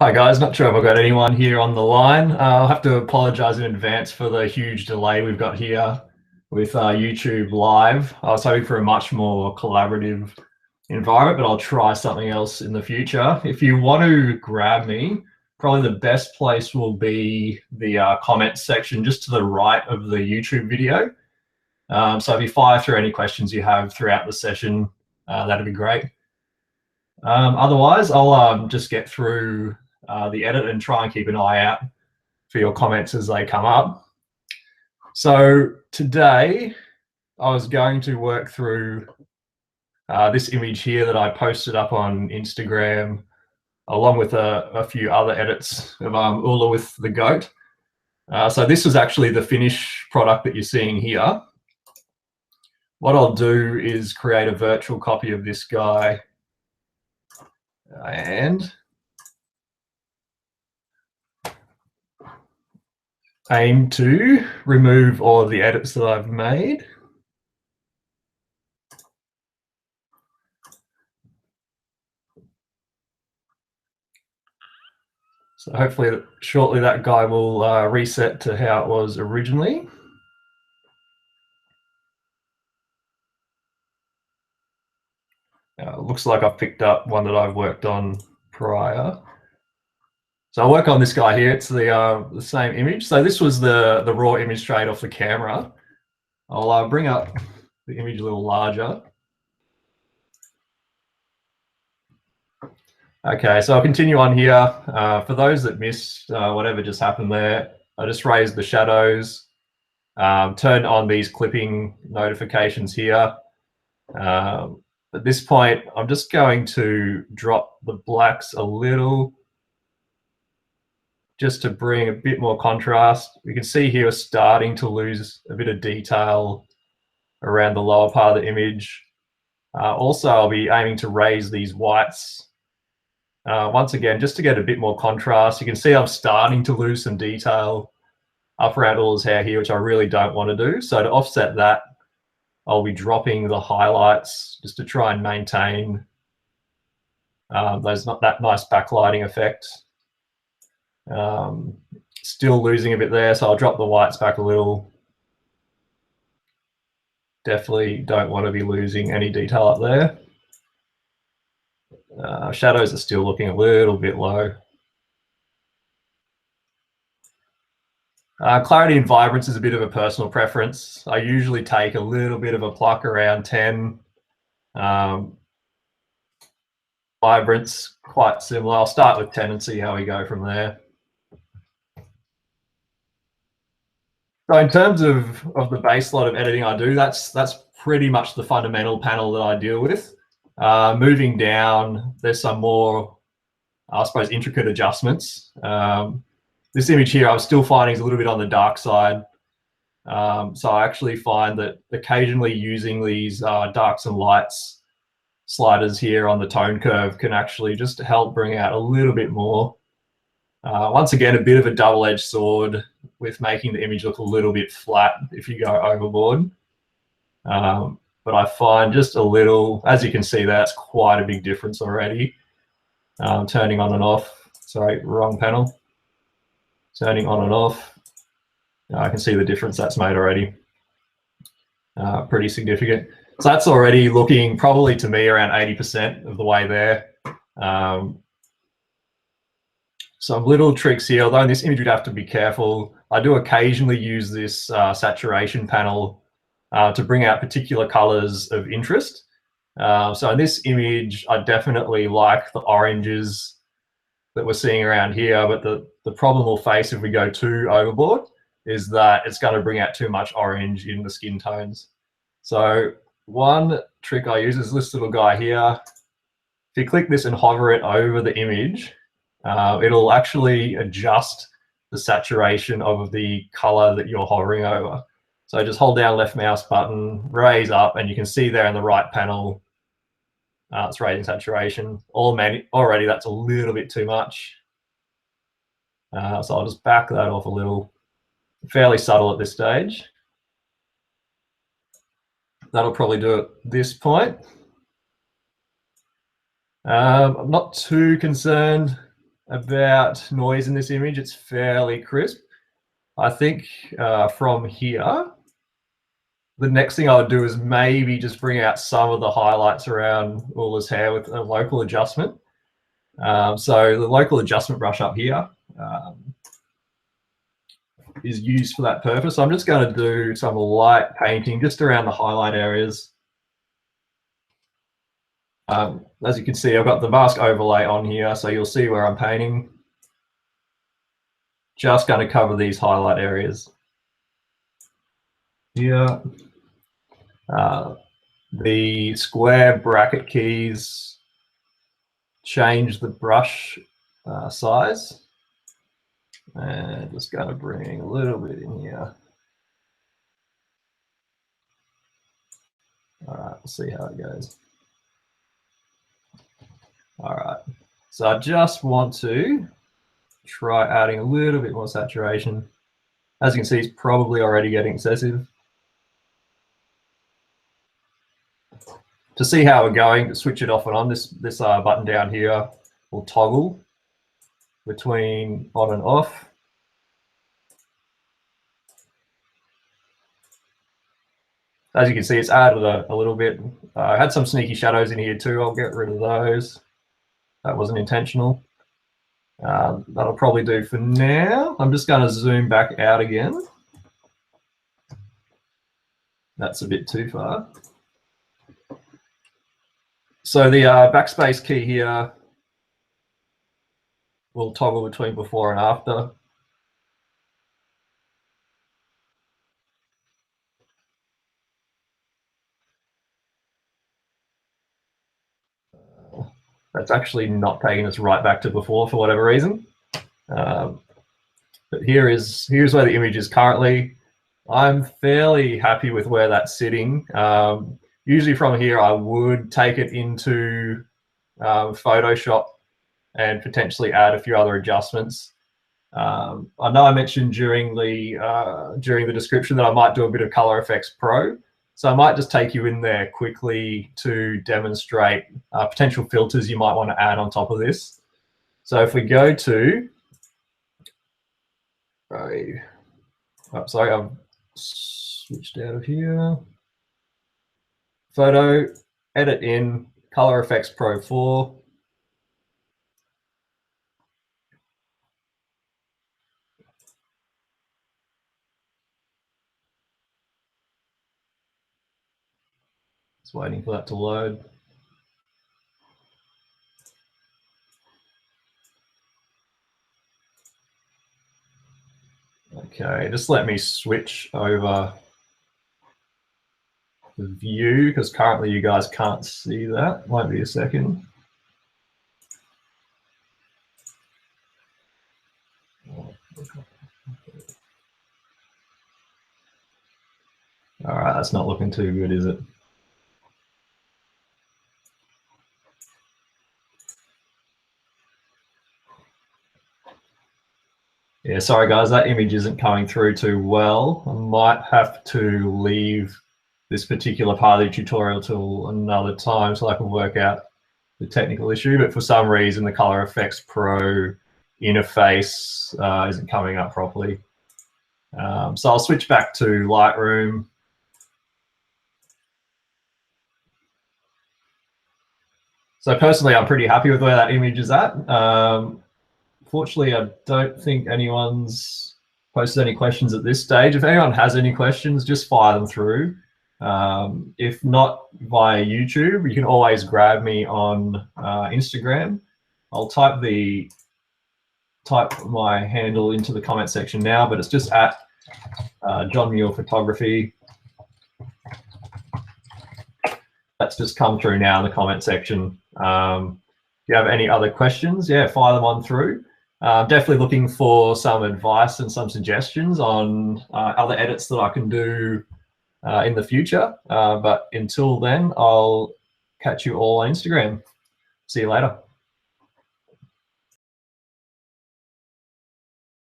Hi guys, not sure if I've got anyone here on the line. I'll have to apologize in advance for the huge delay we've got here with YouTube Live. I was hoping for a much more collaborative environment, but I'll try something else in the future. If you want to grab me, probably the best place will be the comments section just to the right of the YouTube video. So if you fire through any questions you have throughout the session, that'd be great. Otherwise, I'll just get through the edit and try and keep an eye out for your comments as they come up. So today I was going to work through this image here that I posted up on Instagram, along with a few other edits of Ula with the goat. So this was actually the finished product that you're seeing here. What I'll do is create a virtual copy of this guy and aim to remove all of the edits that I've made. So hopefully shortly that guy will reset to how it was originally. Looks like I've picked up one that I've worked on prior. So I'll work on this guy here. It's the same image. So this was the raw image straight off the camera. I'll bring up the image a little larger. Okay, so I'll continue on here. For those that missed whatever just happened there, I just raised the shadows, turned on these clipping notifications here. At this point, I'm just going to drop the blacks a little, just to bring a bit more contrast. You can see here we're starting to lose a bit of detail around the lower part of the image. Also, I'll be aiming to raise these whites once again, just to get a bit more contrast. You can see I'm starting to lose some detail up around all his hair here, which I really don't want to do. So to offset that, I'll be dropping the highlights just to try and maintain that nice backlighting effect. Still losing a bit there, so I'll drop the whites back a little. Definitely don't want to be losing any detail up there. Shadows are still looking a little bit low. Clarity and vibrance is a bit of a personal preference. I usually take a little bit of a pluck around 10. Vibrance, quite similar. I'll start with 10 and see how we go from there. So in terms of the base lot of editing I do, that's pretty much the fundamental panel that I deal with. Moving down, there's some more, I suppose, intricate adjustments. This image here, I'm still finding is a little bit on the dark side. So I actually find that occasionally using these darks and lights sliders here on the tone curve can actually just help bring out a little bit more. Once again, a bit of a double-edged sword with making the image look a little bit flat if you go overboard. But I find just a little, as you can see, that's quite a big difference already. Turning on and off, sorry, wrong panel. Turning on and off, I can see the difference that's made already. Pretty significant. So that's already looking probably to me around 80% of the way there. Some little tricks here, although in this image you'd have to be careful. I do occasionally use this saturation panel to bring out particular colors of interest. So in this image, I definitely like the oranges that we're seeing around here, but the problem we'll face if we go too overboard is that it's going to bring out too much orange in the skin tones. So one trick I use is this little guy here. If you click this and hover it over the image, it'll actually adjust the saturation of the color that you're hovering over. So just hold down left mouse button, raise up, and you can see there in the right panel, it's raising saturation. Already that's a little bit too much. So I'll just back that off a little. Fairly subtle at this stage. That'll probably do it at this point. I'm not too concerned about noise in this image. It's fairly crisp. I think from here, the next thing I would do is maybe just bring out some of the highlights around Ula's hair with a local adjustment. So the local adjustment brush up here is used for that purpose. So I'm just going to do some light painting just around the highlight areas. As you can see, I've got the mask overlay on here, so you'll see where I'm painting. Just going to cover these highlight areas here. The square bracket keys change the brush size. And just going to bring a little bit in here. All right, we'll see how it goes. All right, so I just want to try adding a little bit more saturation. As you can see, it's probably already getting excessive. To see how we're going, to switch it off and on, this button down here will toggle between on and off. As you can see, it's added a little bit. I had some sneaky shadows in here too. I'll get rid of those. That wasn't intentional. That'll probably do for now. I'm just going to zoom back out again. That's a bit too far. So the backspace key here will toggle between before and after. That's actually not taking us right back to before for whatever reason. But here's where the image is currently. I'm fairly happy with where that's sitting. Usually from here, I would take it into Photoshop and potentially add a few other adjustments. I know I mentioned during the description that I might do a bit of ColorEfex Pro. So I might just take you in there quickly to demonstrate potential filters you might want to add on top of this. So if we go to, sorry, I've switched out of here. Photo, edit in, ColorEfex Pro 4. Just waiting for that to load. Okay, just let me switch over the view because currently you guys can't see that. Might be a second. All right, that's not looking too good, is it? Yeah, sorry guys, that image isn't coming through too well. I might have to leave this particular part of the tutorial till another time so I can work out the technical issue, but for some reason the ColorEfex Pro interface isn't coming up properly. So I'll switch back to Lightroom. So personally, I'm pretty happy with where that image is at. Fortunately, I don't think anyone's posted any questions at this stage. If anyone has any questions, just fire them through. If not via YouTube, you can always grab me on Instagram. I'll type my handle into the comment section now, but it's just at John Muir Photography. That's just come through now in the comment section. If you have any other questions, yeah, fire them on through. Definitely looking for some advice and some suggestions on other edits that I can do in the future. But until then, I'll catch you all on Instagram. See you later.